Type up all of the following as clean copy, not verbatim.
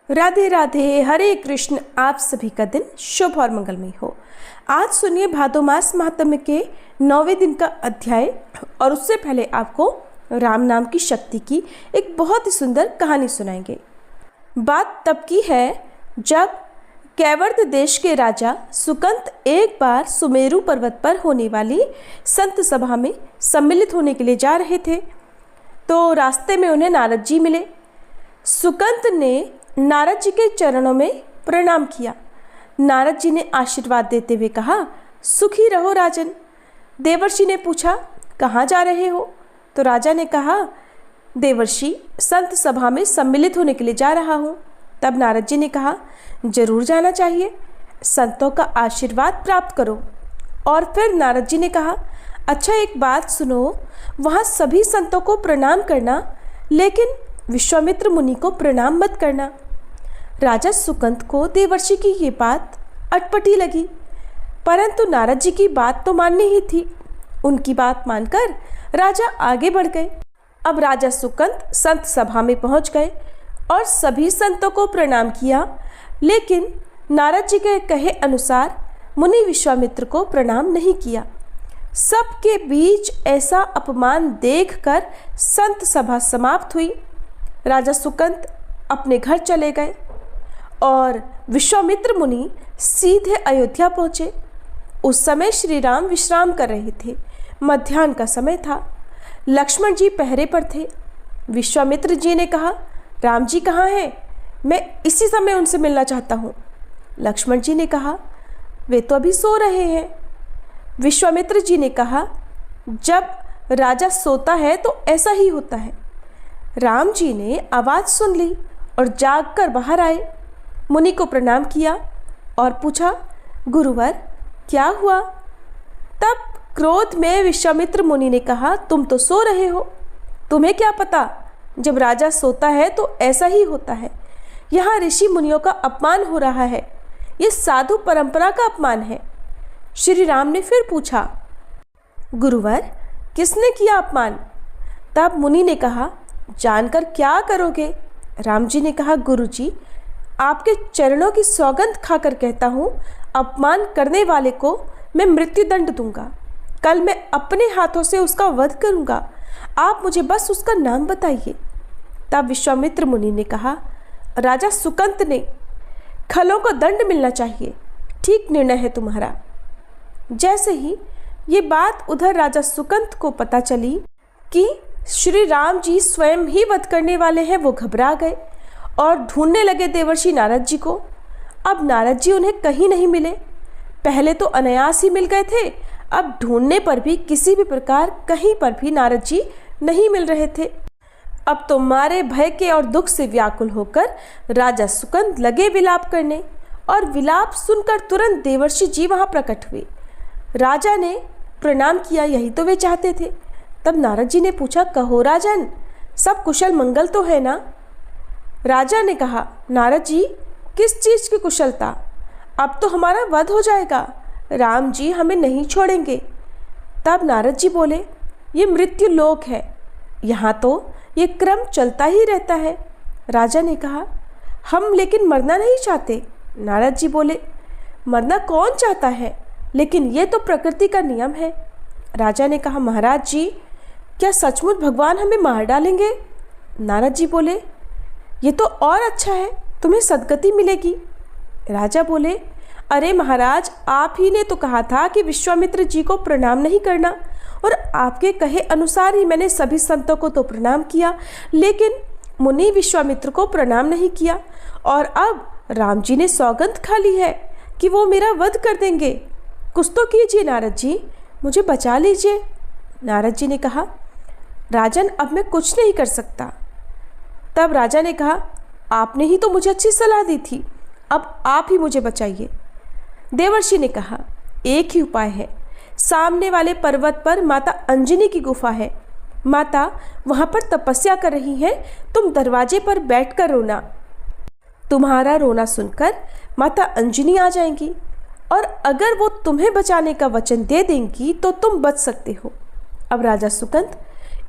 राधे राधे, हरे कृष्ण। आप सभी का दिन शुभ और मंगलमय हो। आज सुनिए भादो मास महात्म्य के 9वें दिन का अध्याय। और उससे पहले आपको राम नाम की शक्ति की एक बहुत ही सुंदर कहानी सुनाएंगे। बात तब की है जब कैवर्त देश के राजा सुकंत एक बार सुमेरु पर्वत पर होने वाली संत सभा में सम्मिलित होने के लिए जा रहे थे। तो रास्ते में उन्हें नारद जी मिले। सुकंत ने नारद जी के चरणों में प्रणाम किया। नारद जी ने आशीर्वाद देते हुए कहा, सुखी रहो राजन। देवर्षि ने पूछा, कहाँ जा रहे हो? तो राजा ने कहा, देवर्षि, संत सभा में सम्मिलित होने के लिए जा रहा हूँ। तब नारद जी ने कहा, जरूर जाना चाहिए, संतों का आशीर्वाद प्राप्त करो। और फिर नारद जी ने कहा, अच्छा एक बात सुनो, वहाँ सभी संतों को प्रणाम करना, लेकिन विश्वामित्र मुनि को प्रणाम मत करना। राजा सुकंत को देवर्षि की ये बात अटपटी लगी, परंतु नारद जी की बात तो माननी ही थी। उनकी बात मानकर राजा आगे बढ़ गए। अब राजा सुकंत संत सभा में पहुंच गए और सभी संतों को प्रणाम किया, लेकिन नारद जी के कहे अनुसार मुनि विश्वामित्र को प्रणाम नहीं किया। सबके बीच ऐसा अपमान देखकर संत सभा समाप्त हुई। राजा सुकंत अपने घर चले गए और विश्वामित्र मुनि सीधे अयोध्या पहुँचे। उस समय श्री राम विश्राम कर रहे थे। मध्याह्न का समय था। लक्ष्मण जी पहरे पर थे। विश्वामित्र जी ने कहा, राम जी कहाँ हैं? मैं इसी समय उनसे मिलना चाहता हूँ। लक्ष्मण जी ने कहा, वे तो अभी सो रहे हैं। विश्वामित्र जी ने कहा, जब राजा सोता है तो ऐसा ही होता है। राम जी ने आवाज़ सुन ली और जागकर बाहर आए। मुनि को प्रणाम किया और पूछा, गुरुवर क्या हुआ? तब क्रोध में विश्वामित्र मुनि ने कहा, तुम तो सो रहे हो, तुम्हें क्या पता, जब राजा सोता है तो ऐसा ही होता है। यहाँ ऋषि मुनियों का अपमान हो रहा है, ये साधु परंपरा का अपमान है। श्री राम ने फिर पूछा, गुरुवर किसने किया अपमान? तब मुनि ने कहा, जानकर क्या करोगे? राम जी ने कहा, गुरुजी, आपके चरणों की सौगंध खाकर कहता हूँ, अपमान करने वाले को मैं मृत्युदंड दूंगा। कल मैं अपने हाथों से उसका वध करूंगा। आप मुझे बस उसका नाम बताइए। तब विश्वामित्र मुनि ने कहा, राजा सुकंत ने, खलों को दंड मिलना चाहिए। ठीक निर्णय है तुम्हारा। जैसे ही ये बात उधर राजा सुकंत को पता चली कि श्री राम जी स्वयं ही वध करने वाले हैं, वो घबरा गए और ढूंढने लगे देवर्षि नारद जी को। अब नारद जी उन्हें कहीं नहीं मिले। पहले तो अनायास ही मिल गए थे, अब ढूंढने पर भी किसी भी प्रकार कहीं पर भी नारद जी नहीं मिल रहे थे। अब तो मारे भय के और दुख से व्याकुल होकर राजा सुकंत लगे विलाप करने, और विलाप सुनकर तुरंत देवर्षि जी वहाँ प्रकट हुए। राजा ने प्रणाम किया, यही तो वे चाहते थे। तब नारद जी ने पूछा, कहो राजन, सब कुशल मंगल तो है ना? राजा ने कहा, नारद जी, किस चीज़ की कुशलता? अब तो हमारा वध हो जाएगा, राम जी हमें नहीं छोड़ेंगे। तब नारद जी बोले, ये मृत्यु लोक है, यहाँ तो ये क्रम चलता ही रहता है। राजा ने कहा, हम लेकिन मरना नहीं चाहते। नारद जी बोले, मरना कौन चाहता है, लेकिन ये तो प्रकृति का नियम है। राजा ने कहा, महाराज जी, क्या सचमुच भगवान हमें मार डालेंगे? नारद जी बोले, ये तो और अच्छा है, तुम्हें सद्गति मिलेगी। राजा बोले, अरे महाराज, आप ही ने तो कहा था कि विश्वामित्र जी को प्रणाम नहीं करना, और आपके कहे अनुसार ही मैंने सभी संतों को तो प्रणाम किया, लेकिन मुनि विश्वामित्र को प्रणाम नहीं किया। और अब राम जी ने सौगंध खा ली है कि वो मेरा वध कर देंगे। कुछ तो कीजिए नारद जी, मुझे बचा लीजिए। नारद जी ने कहा, राजन, अब मैं कुछ नहीं कर सकता। तब राजा ने कहा, आपने ही तो मुझे अच्छी सलाह दी थी, अब आप ही मुझे बचाइए। देवर्षि ने कहा, एक ही उपाय है। सामने वाले पर्वत पर माता अंजनी की गुफा है। माता वहाँ पर तपस्या कर रही हैं, तुम दरवाजे पर बैठकर रोना। तुम्हारा रोना सुनकर माता अंजनी आ जाएंगी, और अगर वो तुम्हें बचाने का वचन दे देंगी तो तुम बच सकते हो। अब राजा सुकंत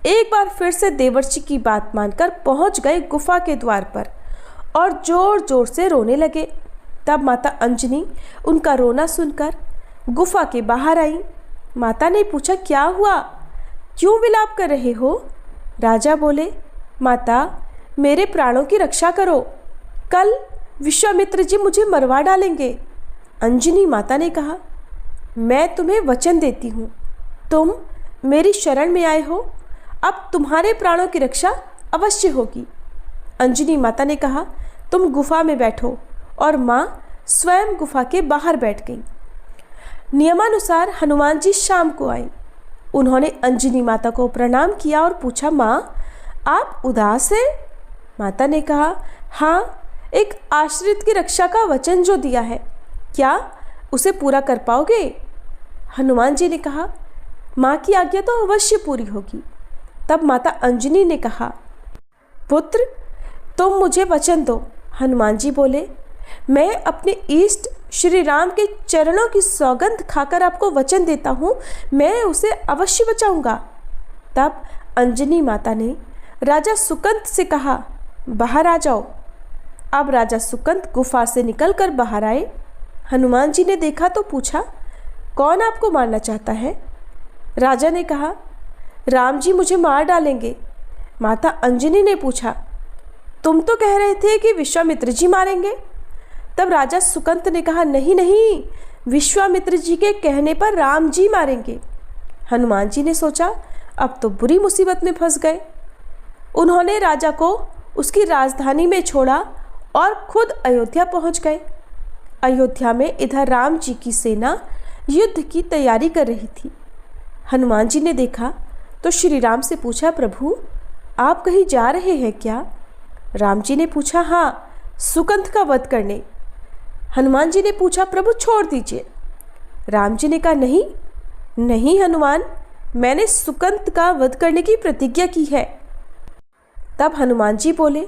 एक बार फिर से देवर्षि की बात मानकर पहुंच गए गुफा के द्वार पर और जोर जोर से रोने लगे। तब माता अंजनी उनका रोना सुनकर गुफा के बाहर आई। माता ने पूछा, क्या हुआ, क्यों विलाप कर रहे हो? राजा बोले, माता मेरे प्राणों की रक्षा करो, कल विश्वामित्र जी मुझे मरवा डालेंगे। अंजनी माता ने कहा, मैं तुम्हें वचन देती हूँ, तुम मेरी शरण में आए हो, अब तुम्हारे प्राणों की रक्षा अवश्य होगी। अंजनी माता ने कहा, तुम गुफा में बैठो, और माँ स्वयं गुफा के बाहर बैठ गई। नियमानुसार हनुमान जी शाम को आए। उन्होंने अंजनी माता को प्रणाम किया और पूछा, माँ आप उदास हैं? माता ने कहा, हाँ, एक आश्रित की रक्षा का वचन जो दिया है, क्या उसे पूरा कर पाओगे? हनुमान जी ने कहा, माँ की आज्ञा तो अवश्य पूरी होगी। तब माता अंजनी ने कहा, पुत्र तुम मुझे वचन दो। हनुमान जी बोले, मैं अपने इष्ट श्री राम के चरणों की सौगंध खाकर आपको वचन देता हूँ, मैं उसे अवश्य बचाऊंगा। तब अंजनी माता ने राजा सुकंत से कहा, बाहर आ जाओ। अब राजा सुकंत गुफा से निकलकर बाहर आए। हनुमान जी ने देखा तो पूछा, कौन आपको मारना चाहता है? राजा ने कहा, राम जी मुझे मार डालेंगे। माता अंजनी ने पूछा, तुम तो कह रहे थे कि विश्वामित्र जी मारेंगे। तब राजा सुकंत ने कहा, नहीं नहीं, विश्वामित्र जी के कहने पर राम जी मारेंगे। हनुमान जी ने सोचा, अब तो बुरी मुसीबत में फंस गए। उन्होंने राजा को उसकी राजधानी में छोड़ा और खुद अयोध्या पहुंच गए। अयोध्या में इधर राम जी की सेना युद्ध की तैयारी कर रही थी। हनुमान जी ने देखा तो श्री राम से पूछा, प्रभु आप कहीं जा रहे हैं क्या? राम जी ने पूछा, हाँ, सुकंत का वध करने। हनुमान जी ने पूछा, प्रभु छोड़ दीजिए। राम जी ने कहा, नहीं नहीं हनुमान, मैंने सुकंत का वध करने की प्रतिज्ञा की है। तब हनुमान जी बोले,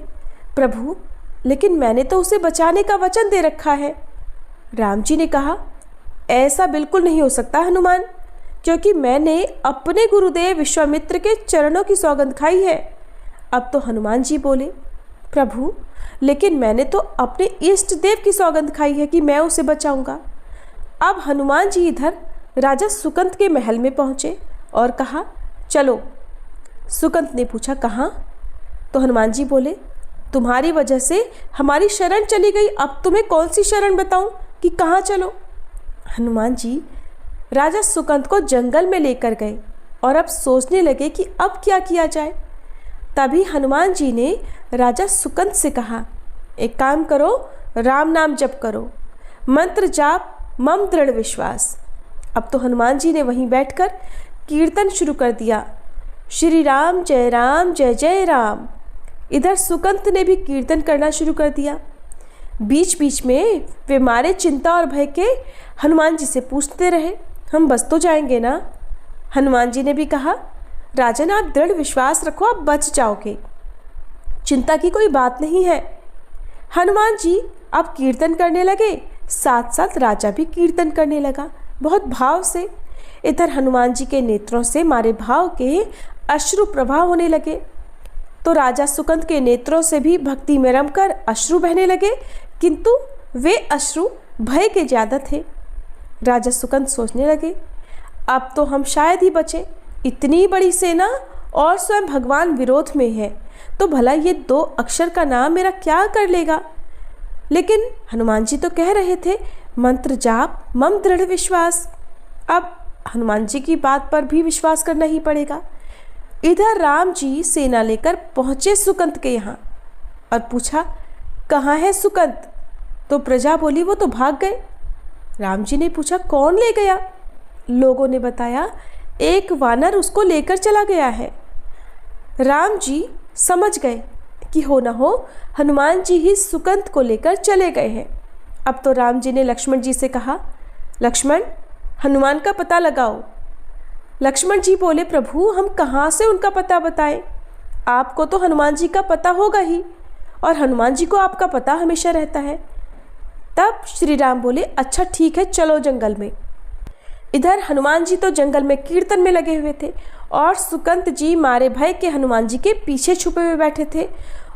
प्रभु लेकिन मैंने तो उसे बचाने का वचन दे रखा है। राम जी ने कहा, ऐसा बिल्कुल नहीं हो सकता हनुमान, क्योंकि मैंने अपने गुरुदेव विश्वामित्र के चरणों की सौगंध खाई है। अब तो हनुमान जी बोले, प्रभु लेकिन मैंने तो अपने इष्ट देव की सौगंध खाई है कि मैं उसे बचाऊंगा। अब हनुमान जी इधर राजा सुकंत के महल में पहुँचे और कहा, चलो। सुकंत ने पूछा, कहाँ? तो हनुमान जी बोले, तुम्हारी वजह से हमारी शरण चली गई, अब तुम्हें कौन सी शरण बताऊं कि कहाँ चलो? हनुमान जी राजा सुकंत को जंगल में लेकर गए और अब सोचने लगे कि अब क्या किया जाए। तभी हनुमान जी ने राजा सुकंत से कहा, एक काम करो, राम नाम जप करो, मंत्र जाप, मम दृढ़ विश्वास। अब तो हनुमान जी ने वहीं बैठकर कीर्तन शुरू कर दिया, श्री राम जय जय राम। इधर सुकंत ने भी कीर्तन करना शुरू कर दिया। बीच बीच में वे मारे चिंता और भय के हनुमान जी से पूछते रहे, हम बच तो जाएंगे ना? हनुमान जी ने भी कहा, राजन आप दृढ़ विश्वास रखो, आप बच जाओगे, चिंता की कोई बात नहीं है। हनुमान जी अब कीर्तन करने लगे, साथ साथ राजा भी कीर्तन करने लगा बहुत भाव से। इधर हनुमान जी के नेत्रों से मारे भाव के अश्रु प्रवाह होने लगे, तो राजा सुकंत के नेत्रों से भी भक्ति में रमकर अश्रु बहने लगे, किंतु वे अश्रु भय के ज़्यादा थे। राजा सुकंत सोचने लगे, अब तो हम शायद ही बचे, इतनी बड़ी सेना और स्वयं भगवान विरोध में है, तो भला ये 2 अक्षर का नाम मेरा क्या कर लेगा? लेकिन हनुमान जी तो कह रहे थे, मंत्र जाप मम दृढ़ विश्वास। अब हनुमान जी की बात पर भी विश्वास करना ही पड़ेगा। इधर राम जी सेना लेकर पहुँचे सुकंत के यहाँ और पूछा, कहाँ है सुकंत? तो प्रजा बोली, वो तो भाग गए। राम जी ने पूछा, कौन ले गया? लोगों ने बताया, एक वानर उसको लेकर चला गया है। राम जी समझ गए कि हो न हो हनुमान जी ही सुकंत को लेकर चले गए हैं। अब तो राम जी ने लक्ष्मण जी से कहा, लक्ष्मण हनुमान का पता लगाओ। लक्ष्मण जी बोले, प्रभु हम कहाँ से उनका पता बताएं? आपको तो हनुमान जी का पता होगा ही, और हनुमान जी को आपका पता हमेशा रहता है। तब श्री राम बोले, अच्छा ठीक है, चलो जंगल में। इधर हनुमान जी तो जंगल में कीर्तन में लगे हुए थे और सुकंत जी मारे भय के हनुमान जी के पीछे छुपे हुए बैठे थे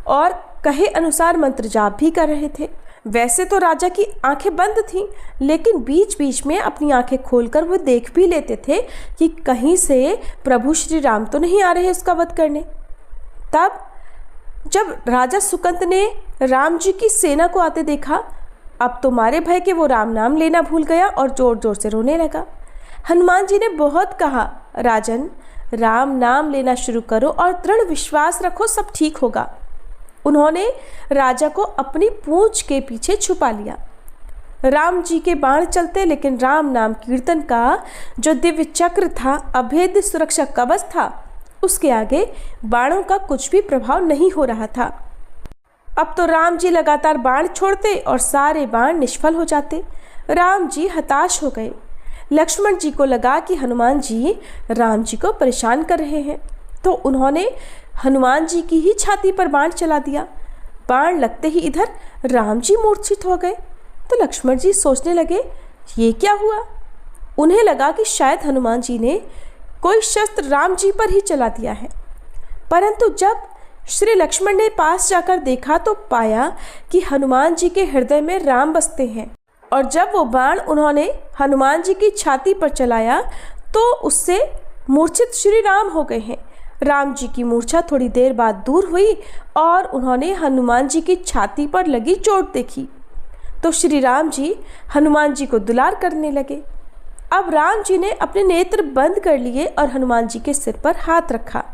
और कहे अनुसार मंत्र जाप भी कर रहे थे। वैसे तो राजा की आंखें बंद थीं, लेकिन बीच बीच में अपनी आंखें खोलकर वो देख भी लेते थे कि कहीं से प्रभु श्री राम तो नहीं आ रहे उसका वध करने। तब जब राजा सुकंत ने राम जी की सेना को आते देखा, अब तो मारे भय के वो राम नाम लेना भूल गया और जोर जोर से रोने लगा। हनुमान जी ने बहुत कहा, राजन, राम नाम लेना शुरू करो और दृढ़ विश्वास रखो, सब ठीक होगा। उन्होंने राजा को अपनी पूंछ के पीछे छुपा लिया। राम जी के बाण चलते, लेकिन राम नाम कीर्तन का जो दिव्य चक्र था, अभेद्य सुरक्षा कवच था, उसके आगे बाणों का कुछ भी प्रभाव नहीं हो रहा था। अब तो राम जी लगातार बाण छोड़ते और सारे बाण निष्फल हो जाते। राम जी हताश हो गए। लक्ष्मण जी को लगा कि हनुमान जी राम जी को परेशान कर रहे हैं, तो उन्होंने हनुमान जी की ही छाती पर बाण चला दिया। बाण लगते ही इधर राम जी मूर्छित हो गए। तो लक्ष्मण जी सोचने लगे, ये क्या हुआ। उन्हें लगा कि शायद हनुमान जी ने कोई शस्त्र राम जी पर ही चला दिया है। परंतु जब श्री लक्ष्मण ने पास जाकर देखा तो पाया कि हनुमान जी के हृदय में राम बसते हैं, और जब वो बाण उन्होंने हनुमान जी की छाती पर चलाया तो उससे मूर्छित श्री राम हो गए हैं। राम जी की मूर्छा थोड़ी देर बाद दूर हुई और उन्होंने हनुमान जी की छाती पर लगी चोट देखी तो श्री राम जी हनुमान जी को दुलार करने लगे। अब राम जी ने अपने नेत्र बंद कर लिए और हनुमान जी के सिर पर हाथ रखा।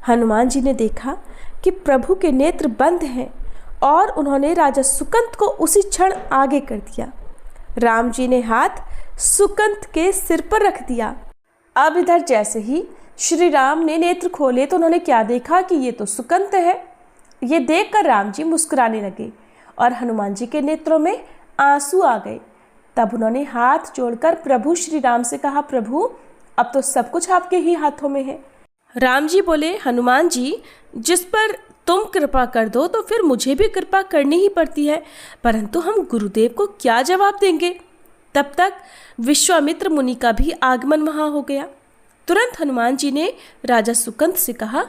हनुमान जी ने देखा कि प्रभु के नेत्र बंद हैं और उन्होंने राजा सुकंत को उसी क्षण आगे कर दिया। राम जी ने हाथ सुकंत के सिर पर रख दिया। अब इधर जैसे ही श्री राम ने नेत्र खोले तो उन्होंने क्या देखा कि ये तो सुकंत है। ये देखकर राम जी मुस्कुराने लगे और हनुमान जी के नेत्रों में आंसू आ गए। तब उन्होंने हाथ जोड़कर प्रभु श्री राम से कहा, प्रभु अब तो सब कुछ आपके ही हाथों में है। राम जी बोले, हनुमान जी, जिस पर तुम कृपा कर दो तो फिर मुझे भी कृपा करनी ही पड़ती है, परंतु हम गुरुदेव को क्या जवाब देंगे। तब तक विश्वामित्र मुनि का भी आगमन वहां हो गया। तुरंत हनुमान जी ने राजा सुकंत से कहा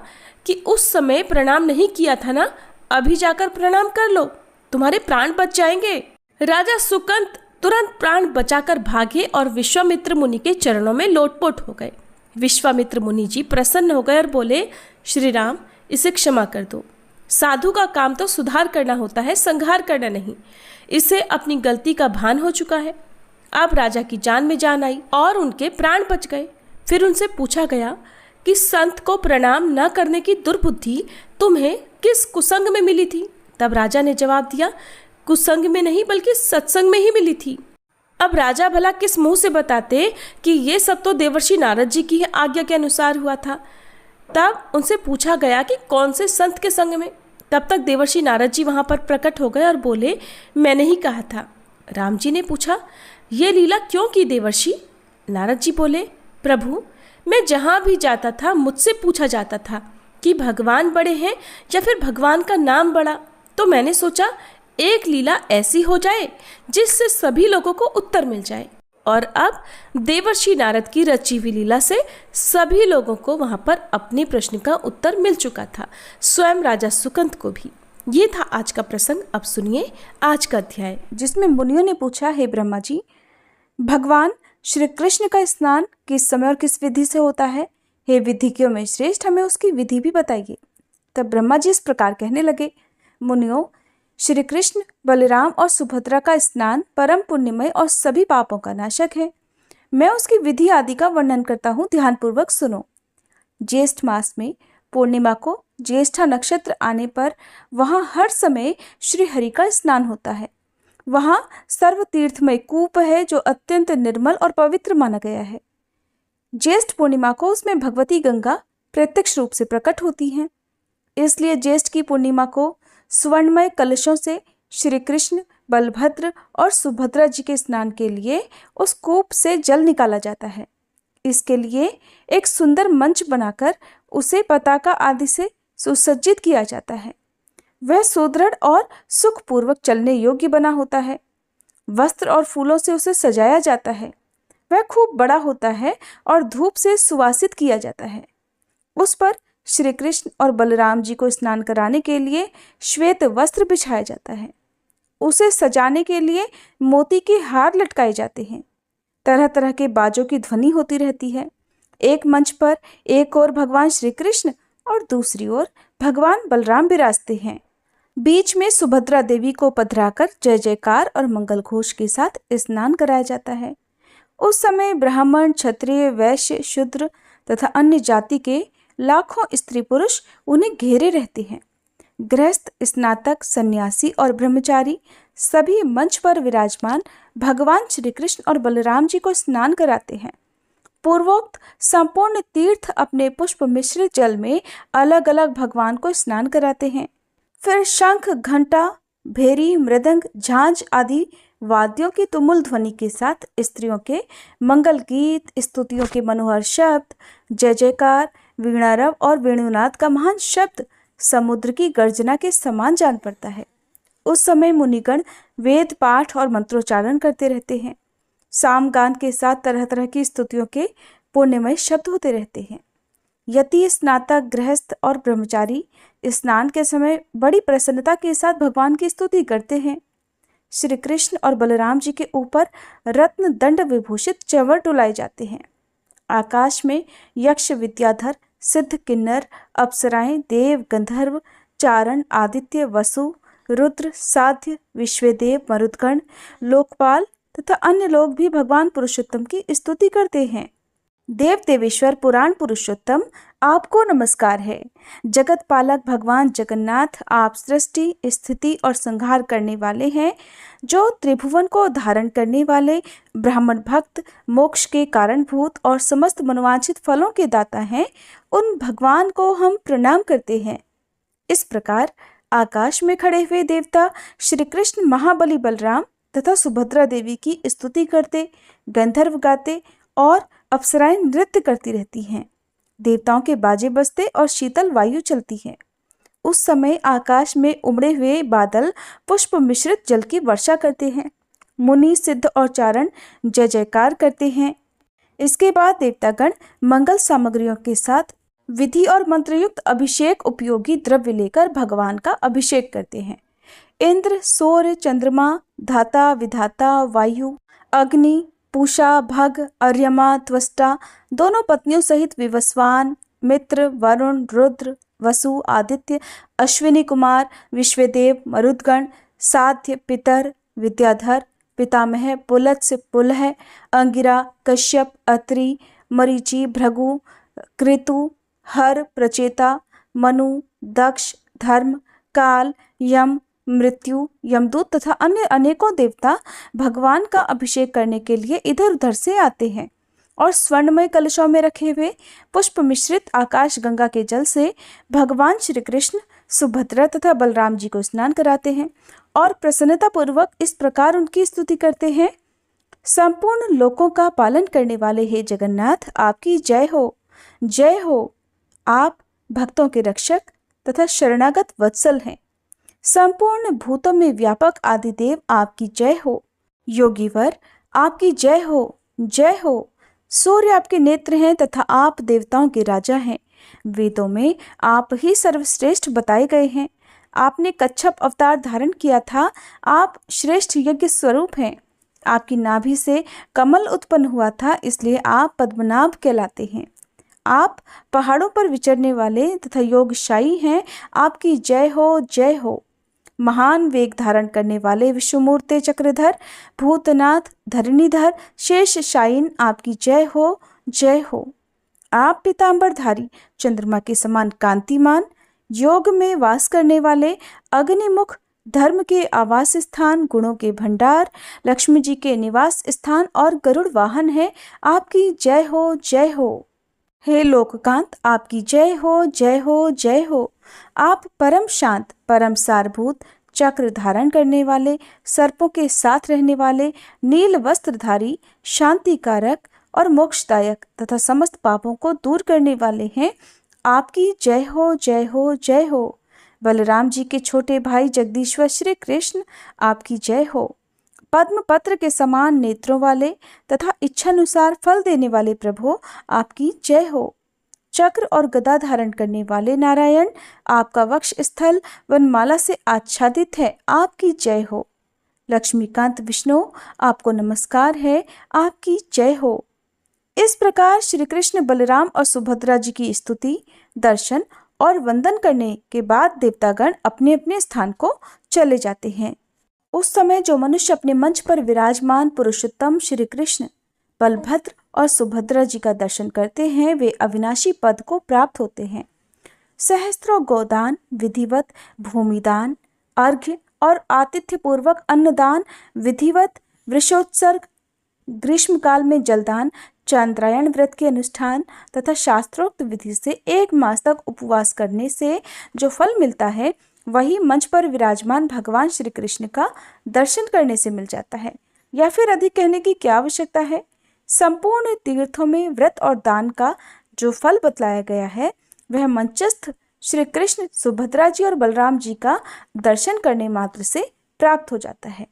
कि उस समय प्रणाम नहीं किया था ना, अभी जाकर प्रणाम कर लो, तुम्हारे प्राण बच जाएंगे। राजा सुकंत तुरंत प्राण बचाकर भागे और विश्वामित्र मुनि के चरणों में लोटपोट हो गए। विश्वामित्र मुनि जी प्रसन्न हो गए और बोले, श्री राम, इसे क्षमा कर दो। साधु का काम तो सुधार करना होता है, संहार करना नहीं। इसे अपनी गलती का भान हो चुका है। अब राजा की जान में जान आई और उनके प्राण बच गए। फिर उनसे पूछा गया कि संत को प्रणाम न करने की दुर्बुद्धि तुम्हें किस कुसंग में मिली थी। तब राजा ने जवाब दिया, कुसंग में नहीं बल्कि सत्संग में ही मिली थी। अब राजा भला किस मुंह से बताते कि ये सब तो देवर्षि नारद जी की आज्ञा के अनुसार हुआ था। तब उनसे पूछा गया कि कौन से संत के संग में। तब तक देवर्षि नारद जी वहां पर प्रकट हो गए और बोले, मैंने ही कहा था। राम जी ने पूछा, ये लीला क्यों की देवर्षि। नारद जी बोले, प्रभु, मैं जहाँ भी जाता था मुझसे पूछा जाता था कि भगवान बड़े हैं या फिर भगवान का नाम बड़ा, तो मैंने सोचा एक लीला ऐसी हो जाए जिससे सभी लोगों को उत्तर मिल जाए। और अब देवर्षि नारद की रची हुई लीला से सभी लोगों को वहां पर अपने प्रश्न का उत्तर मिल चुका था, स्वयं राजा सुकंत को भी। ये था आज का प्रसंग। अब सुनिए आज का अध्याय, जिसमें मुनियों ने पूछा, हे ब्रह्मा जी, भगवान श्री कृष्ण का स्नान किस समय और किस विधि से होता है। हे विधिज्ञों में श्रेष्ठ, हमें उसकी विधि भी बताइए। तब ब्रह्मा जी इस प्रकार कहने लगे, मुनियों, श्री कृष्ण, बलराम और सुभद्रा का स्नान परम पुण्यमय और सभी पापों का नाशक है। मैं उसकी विधि आदि का वर्णन करता हूँ, ध्यानपूर्वक सुनो। ज्येष्ठ मास में पूर्णिमा को ज्येष्ठा नक्षत्र आने पर वहाँ हर समय श्री हरि का स्नान होता है। वहाँ सर्व तीर्थमय कूप है जो अत्यंत निर्मल और पवित्र माना गया है। ज्येष्ठ पूर्णिमा को उसमें भगवती गंगा प्रत्यक्ष रूप से प्रकट होती हैं। इसलिए ज्येष्ठ की पूर्णिमा को स्वर्णमय कलशों से श्री कृष्ण, बलभद्र और सुभद्रा जी के स्नान के लिए उस कूप से जल निकाला जाता है। इसके लिए एक सुंदर मंच बनाकर उसे पताका आदि से सुसज्जित किया जाता है। वह सुदृढ़ और सुखपूर्वक चलने योग्य बना होता है। वस्त्र और फूलों से उसे सजाया जाता है। वह खूब बड़ा होता है और धूप से सुवासित किया जाता है। उस पर श्री कृष्ण और बलराम जी को स्नान कराने के लिए श्वेत वस्त्र बिछाया जाता है। उसे सजाने के लिए मोती के हार लटकाए जाते हैं। तरह तरह के बाजों की ध्वनि होती रहती है। एक मंच पर एक ओर भगवान श्री कृष्ण और दूसरी ओर भगवान बलराम विराजते हैं। बीच में सुभद्रा देवी को पधराकर जय जयकार और मंगल घोष के साथ स्नान कराया जाता है। उस समय ब्राह्मण, क्षत्रिय, वैश्य, शूद्र तथा अन्य जाति के लाखों स्त्री पुरुष उन्हें घेरे रहते हैं। गृहस्थ, स्नातक, सन्यासी और ब्रह्मचारी सभी मंच पर विराजमान भगवान श्री कृष्ण और बलराम जी को स्नान कराते हैं। पूर्वोक्त संपूर्ण तीर्थ अपने पुष्प मिश्रित जल में अलग अलग भगवान को स्नान कराते हैं। फिर शंख, घंटा, भेरी, मृदंग, झांझ आदि वाद्यों की तुमुल ध्वनि के साथ स्त्रियों के मंगल गीत, स्तुतियों के मनोहर शब्द, जय जयकार, वीणारव और वेणुनाद का महान शब्द समुद्र की गर्जना के समान जान पड़ता है। उस समय मुनिगण वेद पाठ और मंत्रोच्चारण करते रहते हैं। सामगान के साथ तरह तरह की स्तुतियों के पुण्यमय शब्द होते रहते हैं। यति, स्नातक, गृहस्थ और ब्रह्मचारी स्नान के समय बड़ी प्रसन्नता के साथ भगवान की स्तुति करते हैं। श्री कृष्ण और बलराम जी के ऊपर रत्न दंड विभूषित चंवर डुलाए जाते हैं। आकाश में यक्ष, विद्याधर, सिद्ध, किन्नर, अप्सराएं, देव, गंधर्व, चारण, आदित्य, वसु, रुद्र, साध्य, विश्वदेव, मरुदगण, लोकपाल तथा अन्य लोग भी भगवान पुरुषोत्तम की स्तुति करते हैं। देव देवेश्वर पुराण पुरुषोत्तम, आपको नमस्कार है। जगत पालक भगवान जगन्नाथ, आप सृष्टि, स्थिति और संहार करने वाले हैं। जो त्रिभुवन को धारण करने वाले, ब्राह्मण भक्त, मोक्ष के कारणभूत और समस्त मनोवांछित फलों के दाता हैं, उन भगवान को हम प्रणाम करते हैं। इस प्रकार आकाश में खड़े हुए देवता श्री कृष्ण, महाबली बलराम तथा सुभद्रा देवी की स्तुति करते, गंधर्व गाते और अप्सराएं नृत्य करती रहती हैं। देवताओं के बाजे बजते और शीतल वायु चलती है। उस समय आकाश में उमड़े हुए बादल पुष्प मिश्रित जल की वर्षा करते हैं। मुनि, सिद्ध और चारण जय जयकार करते हैं। इसके बाद देवतागण मंगल सामग्रियों के साथ विधि और मंत्रयुक्त अभिषेक उपयोगी द्रव्य लेकर भगवान का अभिषेक करते हैं। इंद्र, सूर्य, चंद्रमा, धाता, विधाता, वायु, अग्नि, पूषा, भग, अर्यमा, त्वष्टा, दोनों पत्नियों सहित विवस्वान, मित्र, वरुण, रुद्र, वसु, आदित्य, अश्विनी कुमार, विश्वदेव, मरुदगण, साध्य, पितर, विद्याधर, पितामह, पुलत्स्य, पुलह, अंगिरा, कश्यप, अत्रि, मरीचि, भृगु, कृतु, हर, प्रचेता, मनु, दक्ष, धर्म, काल, यम, मृत्यु, यमदूत तथा अन्य अनेकों देवता भगवान का अभिषेक करने के लिए इधर उधर से आते हैं और स्वर्णमय कलशों में रखे हुए पुष्प मिश्रित आकाश गंगा के जल से भगवान श्री कृष्ण, सुभद्रा तथा बलराम जी को स्नान कराते हैं और प्रसन्नता पूर्वक इस प्रकार उनकी स्तुति करते हैं। संपूर्ण लोकों का पालन करने वाले हे जगन्नाथ, आपकी जय हो, जय हो। आप भक्तों के रक्षक तथा शरणागत वत्सल हैं। संपूर्ण भूतों में व्यापक आदिदेव, आपकी जय हो। योगीवर, आपकी जय हो, जय हो। सूर्य आपके नेत्र हैं तथा आप देवताओं के राजा हैं। वेदों में आप ही सर्वश्रेष्ठ बताए गए हैं। आपने कच्छप अवतार धारण किया था। आप श्रेष्ठ यज्ञ स्वरूप हैं। आपकी नाभि से कमल उत्पन्न हुआ था, इसलिए आप पद्मनाभ कहलाते हैं। आप पहाड़ों पर विचरने वाले तथा योगशायी हैं। आपकी जय हो, जय हो। महान वेग धारण करने वाले विश्वमूर्ते चक्रधर, भूतनाथ, धरणीधर, शेष शायीन, आपकी जय हो, जय हो। आप पीतांबरधारी, चंद्रमा के समान कांतिमान, योग में वास करने वाले, अग्निमुख, धर्म के आवास स्थान, गुणों के भंडार, लक्ष्मी जी के निवास स्थान और गरुड़ वाहन है। आपकी जय हो, जय हो। हे लोककांत, आपकी जय हो, जय हो, जय हो। आप परम शांत, परम सारभूत, चक्र धारण करने वाले, सर्पों के साथ रहने वाले, नील वस्त्रधारी, शांति कारक और मोक्षदायक तथा समस्त पापों को दूर करने वाले हैं। आपकी जय हो, जय हो, जय हो। बलराम जी के छोटे भाई जगदीश्वर श्री कृष्ण, आपकी जय हो। पद्म पत्र के समान नेत्रों वाले तथा इच्छानुसार फल देने वाले प्रभु, आपकी जय हो। चक्र और गदा धारण करने वाले नारायण, आपका वक्ष स्थल वनमाला से आच्छादित है, आपकी जय हो। लक्ष्मीकांत विष्णु, आपको नमस्कार है, आपकी जय हो। इस प्रकार श्री कृष्ण, बलराम और सुभद्रा जी की स्तुति, दर्शन और वंदन करने के बाद देवतागण अपने अपने स्थान को चले जाते हैं। उस समय जो मनुष्य अपने मंच पर विराजमान पुरुषोत्तम श्री कृष्ण, बलभद्र और सुभद्रा जी का दर्शन करते हैं, वे अविनाशी पद को प्राप्त होते हैं। सहस्त्रों गोदान, विधिवत भूमिदान, अर्घ्य और आतिथ्य पूर्वक अन्नदान, विधिवत वृषोत्सर्ग, ग्रीष्मकाल में जलदान, चांद्रायण व्रत के अनुष्ठान तथा शास्त्रोक्त विधि से 1 मास तक उपवास करने से जो फल मिलता है, वही मंच पर विराजमान भगवान श्री कृष्ण का दर्शन करने से मिल जाता है। या फिर अधिक कहने की क्या आवश्यकता है। संपूर्ण तीर्थों में व्रत और दान का जो फल बतलाया गया है, वह मंचस्थ श्री कृष्ण, सुभद्रा जी और बलराम जी का दर्शन करने मात्र से प्राप्त हो जाता है।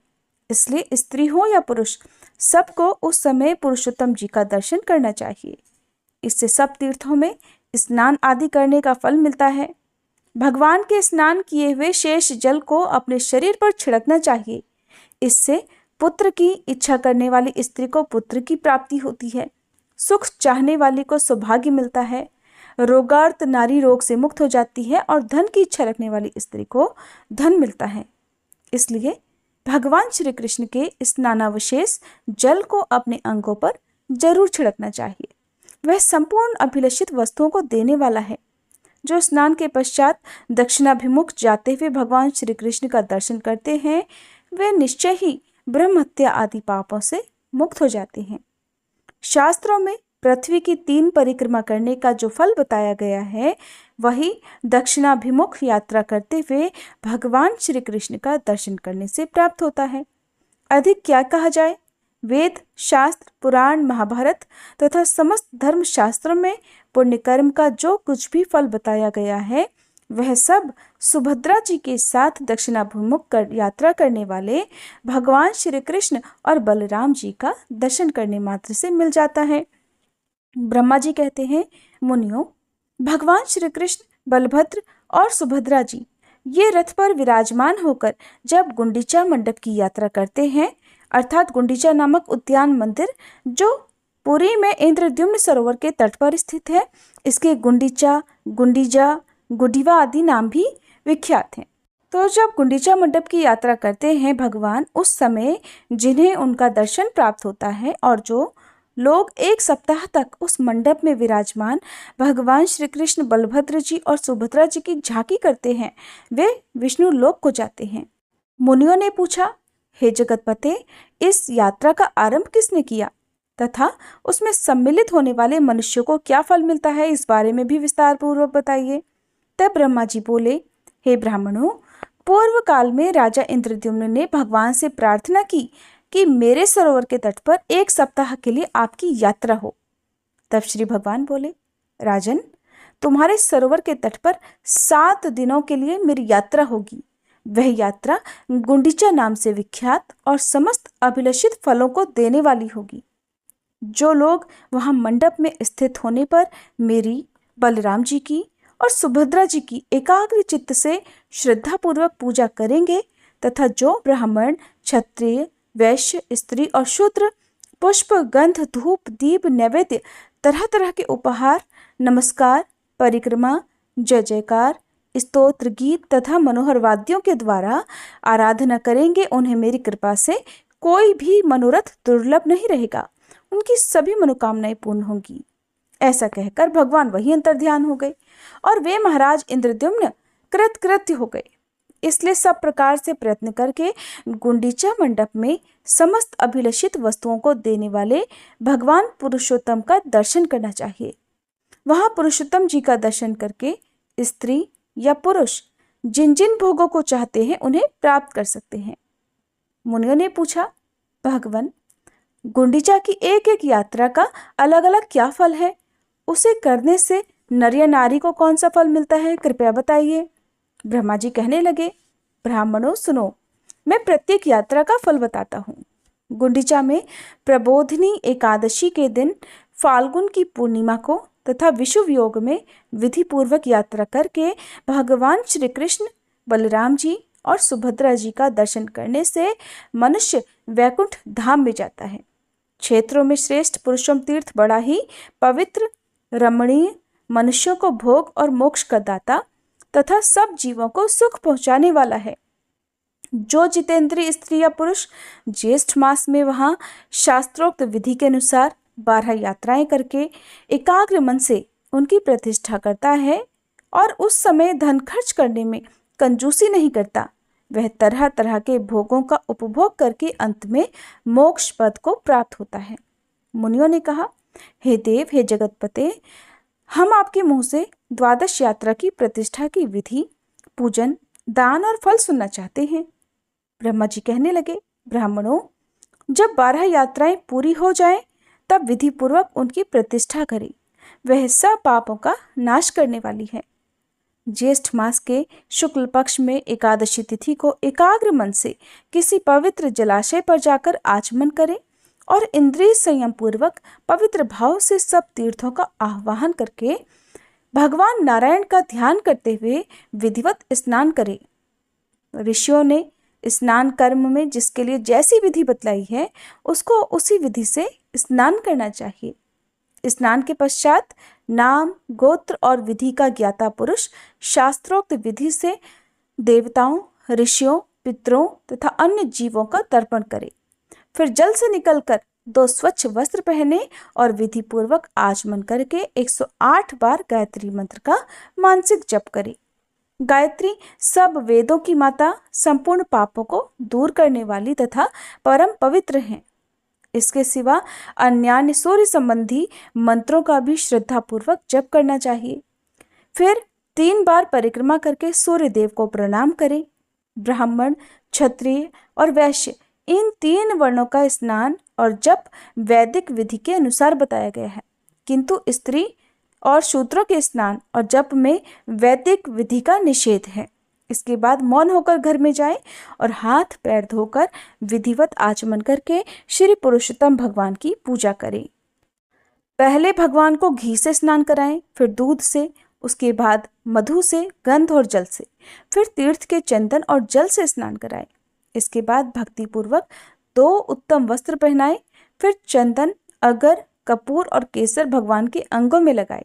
इसलिए स्त्री हो या पुरुष, सबको उस समय पुरुषोत्तम जी का दर्शन करना चाहिए। इससे सब तीर्थों में स्नान आदि करने का फल मिलता है। भगवान के स्नान किए हुए शेष जल को अपने शरीर पर छिड़कना चाहिए। इससे पुत्र की इच्छा करने वाली स्त्री को पुत्र की प्राप्ति होती है, सुख चाहने वाली को सौभाग्य मिलता है, रोगार्त नारी रोग से मुक्त हो जाती है और धन की इच्छा रखने वाली स्त्री को धन मिलता है। इसलिए भगवान श्री कृष्ण के स्नानावशेष जल को अपने अंगों पर जरूर छिड़कना चाहिए। वह संपूर्ण अभिलषित वस्तुओं को देने वाला है। जो स्नान के पश्चात दक्षिणाभिमुख जाते हुए भगवान श्री कृष्ण का दर्शन करते हैं, वे निश्चय ही ब्रह्म हत्या आदि पापों से मुक्त हो जाते हैं। शास्त्रों में पृथ्वी की 3 परिक्रमा करने का जो फल बताया गया है, वही दक्षिणाभिमुख यात्रा करते हुए भगवान श्री कृष्ण का दर्शन करने से प्राप्त होता है। अधिक क्या कहा जाए। वेद, शास्त्र, पुराण, महाभारत तथा समस्त धर्म शास्त्रों में पुण्य कर्म का जो कुछ भी फल बताया गया है, वह सब सुभद्रा जी के साथ दक्षिणाभिमुख यात्रा करने वाले भगवान श्री कृष्ण और बलराम जी का दर्शन करने मात्र से मिल जाता है। ब्रह्मा जी कहते हैं, मुनियों, भगवान श्री कृष्ण, बलभद्र और सुभद्रा जी ये रथ पर विराजमान होकर जब गुंडीचा मंडप की यात्रा करते हैं, अर्थात गुंडीचा नामक उद्यान मंदिर जो पुरी में इंद्रद्युम्न सरोवर के तट पर स्थित है, इसके गुंडीचा, गुंडीजा, गुडीवा आदि नाम भी विख्यात हैं। तो जब गुंडीचा मंडप की यात्रा करते हैं भगवान, उस समय जिन्हें उनका दर्शन प्राप्त होता है और जो लोग 1 सप्ताह तक उस मंडप में विराजमान भगवान श्री कृष्ण, बलभद्र जी और सुभद्रा जी की झांकी करते हैं, वे विष्णु लोक को जाते हैं। मुनियों ने पूछा, हे जगतपते, इस यात्रा का आरंभ किसने किया तथा उसमें सम्मिलित होने वाले मनुष्यों को क्या फल मिलता है, इस बारे में भी विस्तार पूर्वक बताइए। तब ब्रह्मा जी बोले, हे ब्राह्मणों, पूर्व काल में राजा इंद्रद्युम्न ने भगवान से प्रार्थना की कि मेरे सरोवर के तट पर 1 सप्ताह के लिए आपकी यात्रा हो। तब श्री भगवान बोले, राजन, तुम्हारे सरोवर के तट पर 7 दिनों के लिए मेरी यात्रा होगी। वह यात्रा गुंडीचा नाम से विख्यात और समस्त अभिलषित फलों को देने वाली होगी। जो लोग वहां मंडप में स्थित होने पर मेरी, बलराम जी की और सुभद्रा जी की एकाग्र चित्त से श्रद्धापूर्वक पूजा करेंगे तथा जो ब्राह्मण, क्षत्रिय, वैश्य, स्त्री और शूद्र पुष्प, गंध, धूप, दीप, नैवेद्य, तरह तरह के उपहार, नमस्कार, परिक्रमा, जय जयकार, स्तोत्र, गीत तथा मनोहर वाद्यों के द्वारा आराधना करेंगे, उन्हें मेरी कृपा से कोई भी मनोरथ दुर्लभ नहीं रहेगा। उनकी सभी मनोकामनाएं पूर्ण होंगी। ऐसा कहकर भगवान वही अंतर्ध्यान हो गए और वे महाराज इंद्रद्युम्न कृतकृत्य हो गए। इसलिए सब प्रकार से प्रयत्न करके गुंडीचा मंडप में समस्त अभिलषित वस्तुओं को देने वाले भगवान पुरुषोत्तम का दर्शन करना चाहिए। वहां पुरुषोत्तम जी का दर्शन करके स्त्री या पुरुष जिन जिन भोगों को चाहते हैं उन्हें प्राप्त कर सकते हैं। मुनियों ने पूछा, भगवान, गुंडीचा की एक एक यात्रा का अलग अलग क्या फल है? उसे करने से नर या नारी को कौन सा फल मिलता है, कृपया बताइए। ब्रह्मा जी कहने लगे, ब्राह्मणों सुनो, मैं प्रत्येक यात्रा का फल बताता हूँ। गुंडीचा में प्रबोधिनी एकादशी के दिन, फाल्गुन की पूर्णिमा को तथा विषुव योग में विधि पूर्वक यात्रा करके भगवान श्री कृष्ण, बलराम जी और सुभद्रा जी का दर्शन करने से मनुष्य वैकुंठ धाम में जाता है। क्षेत्रों में श्रेष्ठ पुरुषोत्तम तीर्थ बड़ा ही पवित्र, रमणीय, मनुष्यों को भोग और मोक्ष का दाता तथा सब जीवों को सुख पहुंचाने वाला है। जो जितेंद्रिय स्त्री या पुरुष ज्येष्ठ मास में वहां शास्त्रोक्त विधि के अनुसार 12 यात्राएं करके एकाग्र मन से उनकी प्रतिष्ठा करता है और उस समय धन खर्च करने में कंजूसी नहीं करता, वह तरह तरह के भोगों का उपभोग करके अंत में मोक्ष पद को प्राप्त होता है। मुनियों ने कहा, हे देव, हे जगतपते, हम आपके मुंह से 12 यात्रा की प्रतिष्ठा की विधि, पूजन, दान और फल सुनना चाहते हैं। ब्रह्मा जी कहने लगे, ब्राह्मणों, जब 12 यात्राएं पूरी हो जाएं, तब विधि पूर्वक उनकी प्रतिष्ठा करें। वह सब पापों का नाश करने वाली है। ज्येष्ठ मास के शुक्ल पक्ष में एकादशी तिथि को एकाग्र मन से किसी पवित्र जलाशय पर जाकर आचमन करें और इंद्रिय संयम पूर्वक पवित्र भाव से सब तीर्थों का आह्वान करके भगवान नारायण का ध्यान करते हुए विधिवत स्नान करें। ऋषियों ने स्नान कर्म में जिसके लिए जैसी विधि बतलाई है, उसको उसी विधि से स्नान करना चाहिए। स्नान के पश्चात नाम, गोत्र और विधि का ज्ञाता पुरुष शास्त्रोक्त विधि से देवताओं, ऋषियों, पितरों तथा अन्य जीवों का तर्पण करे। फिर जल से निकलकर 2 स्वच्छ वस्त्र पहने और विधि पूर्वक आचमन करके 108 बार गायत्री मंत्र का मानसिक जप करे। गायत्री सब वेदों की माता, संपूर्ण पापों को दूर करने वाली तथा परम पवित्र है। इसके सिवा अन्यान्य सूर्य संबंधी मंत्रों का भी श्रद्धा पूर्वक जप करना चाहिए। फिर 3 बार परिक्रमा करके सूर्य देव को प्रणाम करें। ब्राह्मण, क्षत्रिय और वैश्य, इन 3 वर्णों का स्नान और जप वैदिक विधि के अनुसार बताया गया है, किंतु स्त्री और शूद्रों के स्नान और जप में वैदिक विधि का निषेध है। इसके बाद मौन होकर घर में जाएं और हाथ पैर धोकर विधिवत आचमन करके श्री पुरुषोत्तम भगवान की पूजा करें। पहले भगवान को घी से स्नान कराएं, फिर दूध से, उसके बाद मधु से, गंध और जल से, फिर तीर्थ के चंदन और जल से स्नान कराएं। इसके बाद भक्ति पूर्वक 2 उत्तम वस्त्र पहनाएं, फिर चंदन, अगर, कपूर और केसर भगवान के अंगों में लगाए।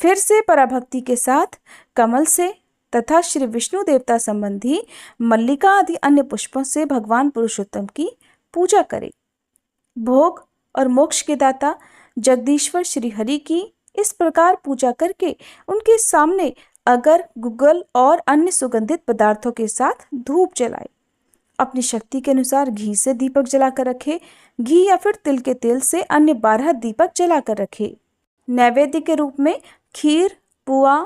फिर से पराभक्ति के साथ कमल से तथा श्री विष्णु देवता संबंधी मल्लिका आदि अन्य पुष्पों से भगवान पुरुषोत्तम की पूजा करें। भोग और मोक्ष के दाता जगदीश्वर श्री हरि की इस प्रकार पूजा करके उनके सामने अगर, गुग्गल और अन्य सुगंधित पदार्थों के साथ धूप जलाए। अपनी शक्ति के अनुसार घी से दीपक जलाकर रखे, घी या फिर तिल के तेल से अन्य 12 दीपक जलाकर रखे। नैवेद्य के रूप में खीर, पुआ,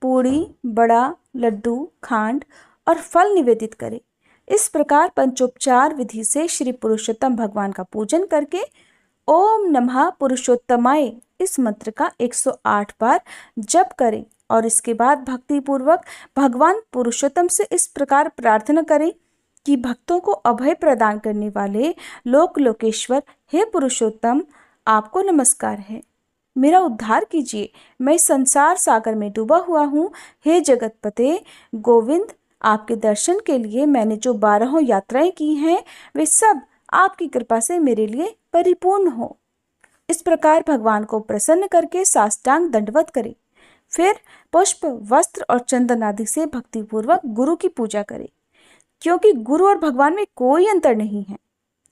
पूड़ी, बड़ा, लड्डू, खांड और फल निवेदित करें। इस प्रकार पंचोपचार विधि से श्री पुरुषोत्तम भगवान का पूजन करके ओम नमः पुरुषोत्तमाय इस मंत्र का 108 बार जप करें और इसके बाद भक्ति पूर्वक भगवान पुरुषोत्तम से इस प्रकार प्रार्थना करें कि भक्तों को अभय प्रदान करने वाले लोक लोकेश्वर, हे पुरुषोत्तम, आपको नमस्कार है। मेरा उद्धार कीजिए, मैं संसार सागर में डूबा हुआ हूँ। हे जगतपते गोविंद, आपके दर्शन के लिए मैंने जो 12 यात्राएं की हैं, वे सब आपकी कृपा से मेरे लिए परिपूर्ण हो। इस प्रकार भगवान को प्रसन्न करके साष्टांग दंडवत करें। फिर पुष्प, वस्त्र और चंदन आदि से भक्तिपूर्वक गुरु की पूजा करें, क्योंकि गुरु और भगवान में कोई अंतर नहीं है।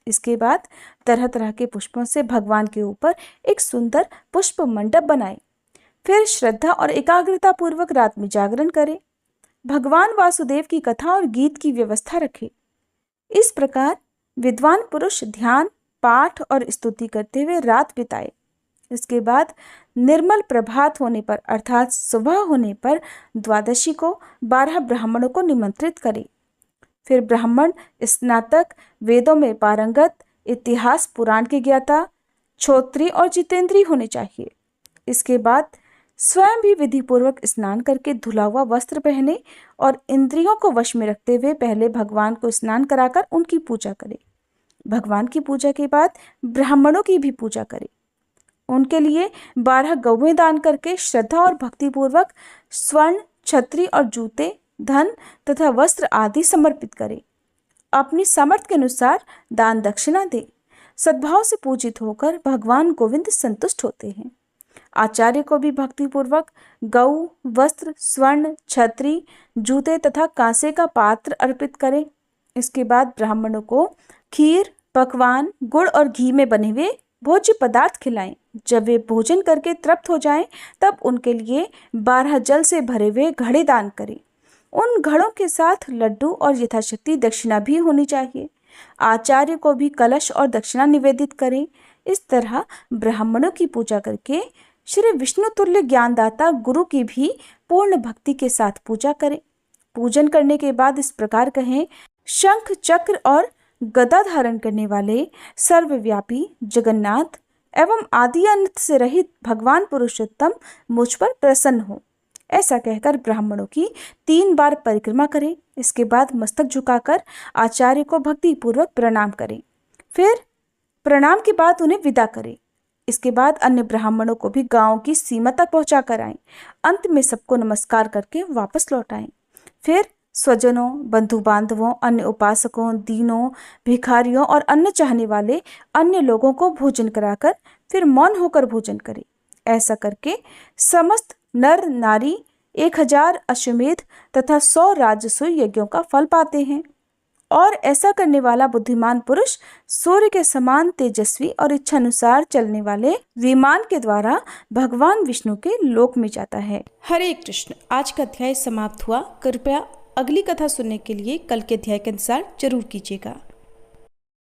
इसके बाद तरह तरह के पुष्पों से भगवान के ऊपर एक सुंदर पुष्प मंडप बनाएं। फिर श्रद्धा और एकाग्रता पूर्वक रात में जागरण करें। भगवान वासुदेव की कथा और गीत की व्यवस्था रखें। इस प्रकार विद्वान पुरुष ध्यान, पाठ और स्तुति करते हुए रात बिताए। इसके बाद निर्मल प्रभात होने पर अर्थात सुबह होने पर द्वादशी को 12 ब्राह्मणों को निमंत्रित करें। फिर ब्राह्मण स्नातक, वेदों में पारंगत, इतिहास पुराण के ज्ञाता, क्षोत्री और जितेंद्रीय होने चाहिए। इसके बाद स्वयं भी विधि पूर्वक स्नान करके धुला हुआ वस्त्र पहने और इंद्रियों को वश में रखते हुए पहले भगवान को स्नान कराकर उनकी पूजा करें। भगवान की पूजा के बाद ब्राह्मणों की भी पूजा करें। उनके लिए 12 गौवें दान करके श्रद्धा और भक्तिपूर्वक स्वर्ण, छत्री और जूते, धन तथा वस्त्र आदि समर्पित करें। अपनी सामर्थ्य के अनुसार दान दक्षिणा दे। सद्भाव से पूजित होकर भगवान गोविंद संतुष्ट होते हैं। आचार्य को भी भक्तिपूर्वक गौ, वस्त्र, स्वर्ण, छत्री, जूते तथा कांसे का पात्र अर्पित करें। इसके बाद ब्राह्मणों को खीर, पकवान, गुड़ और घी में बने हुए भोज्य पदार्थ खिलाएं। जब वे भोजन करके तृप्त हो जाएं, तब उनके लिए 12 जल से भरे हुए घड़े दान करें। उन घड़ों के साथ लड्डू और यथाशक्ति दक्षिणा भी होनी चाहिए। आचार्य को भी कलश और दक्षिणा निवेदित करें। इस तरह ब्राह्मणों की पूजा करके श्री विष्णु तुल्य ज्ञानदाता गुरु की भी पूर्ण भक्ति के साथ पूजा करें। पूजन करने के बाद इस प्रकार कहें, शंख, चक्र और गदा धारण करने वाले सर्वव्यापी जगन्नाथ एवं आदि अंत से रहित भगवान पुरुषोत्तम मुझ पर प्रसन्न हो। ऐसा कहकर ब्राह्मणों की 3 बार परिक्रमा करें। इसके बाद मस्तक झुकाकर आचार्य को भक्ति पूर्वक प्रणाम करें। फिर प्रणाम के बाद उन्हें विदा करें। इसके बाद अन्य ब्राह्मणों को भी गांव की सीमा तक पहुंचा कर आएं। अंत में सबको नमस्कार करके वापस लौट आएं। फिर स्वजनों, बंधु बांधवों, अन्य उपासकों, दीनों, भिखारियों और अन्न चाहने वाले अन्य लोगों को भोजन कराकर फिर मौन होकर भोजन करें। ऐसा करके समस्त नर नारी 1000 अश्वमेध तथा 100 राजसूय यज्ञों का फल पाते हैं। और ऐसा करने वाला बुद्धिमान पुरुष सूर्य के समान तेजस्वी और इच्छानुसार चलने वाले विमान के द्वारा भगवान विष्णु के लोक में जाता है। हरे कृष्ण। आज का अध्याय समाप्त हुआ। कृपया अगली कथा सुनने के लिए कल के अध्याय के अनुसार जरूर कीजिएगा।